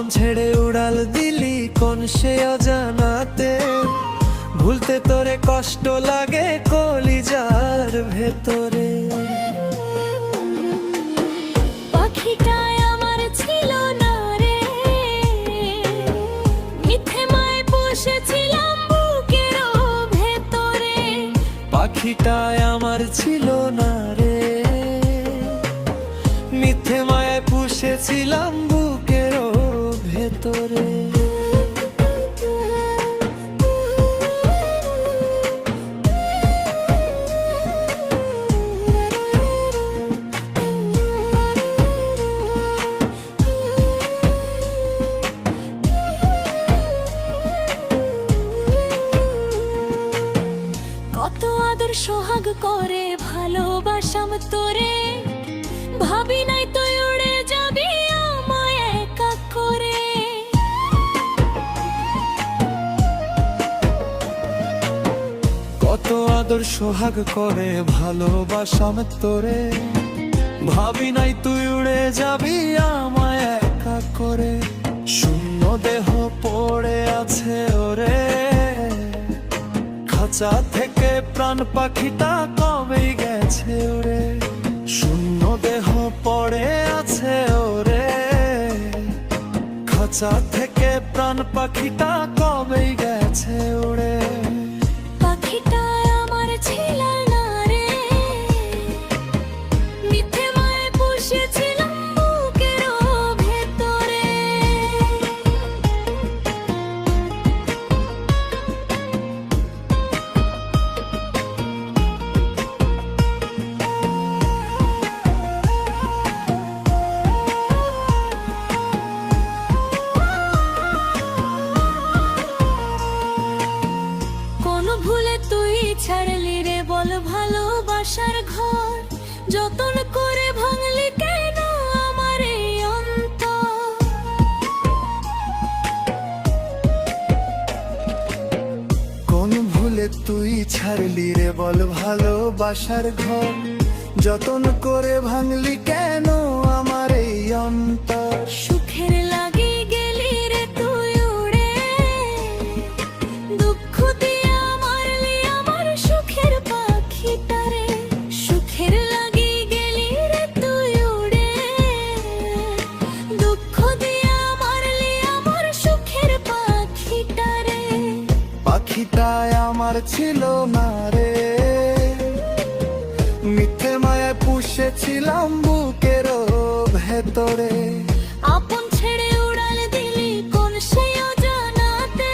আপন ছেড়ে উড়াল দিলি কোন সে অজানাতে, ভুলতে তোরে কষ্ট লাগে কলিজার ভেতরে। পাখিটাই আমার ছিল না রে, মিথ্যে মায় বসেছিলাম বুকের ভেতরে। পাখিটাই আমার ছিল না রে, মিথ্যে মায়ায় পুষেছিলাম বুকের ভেতরে। কত আদর সোহাগ করে ভালোবাসাম তোরে, ভাবি নাই তুই উড়ে যাবি আমায় একা করে। কত আদর সোহাগ করে ভালোবাসাম তোরে, ভাবি নাই তুই উড়ে যাবি আমায় একা করে। শূন্য দেহ পড়ে আছে ওরে, খাঁচা থেকে প্রাণ পাখিটা কবেই গেছে ওরে। শূন্য দেহ পড়ে আছে ওরে, খাঁচা থেকে প্রাণ পাখিটা কবেই গেছে ওরে। পাখিটাই আমার ছিল না রে, মিথ্যে মায় বসেছিলাম বুকের ভেতরে। কোন ভুলে তুই ছাড়লি রে বল ভালোবাসার ঘর, যতন করে ভাঙলি কেন আমার এই অন্তর। কোন ভুলে তুই ছাড়লি রে বল ভালোবাসার ঘর, যতন করে ভাঙলি কেন আমার এই অন্তর। সুখের লাগি গেলি রে তুই উড়ে, দুঃখ দিয়া মারলি আমার সুখের পাখিটারে। সুখের লাগি গেলি রে তুই উড়ে, দুঃখ দিয়া মারলি আমার সুখের পাখিটারে। পাখিটাই আমার ছিল না রে, মিথ্যে মায়ায় পুষেছিলাম বুকের ভেতরে। আপন ছেড়ে উড়াল দিলি কোন সেই অজানাতে,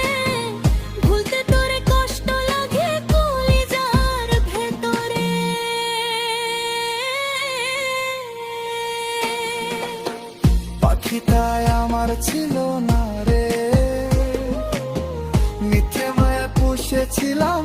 ভুলতে তোরে কষ্ট লাগে কলিজার ভেতরে। পাখিটাই আমার ছিল না রে, মিথ্যে মায়ায় পুষেছিলাম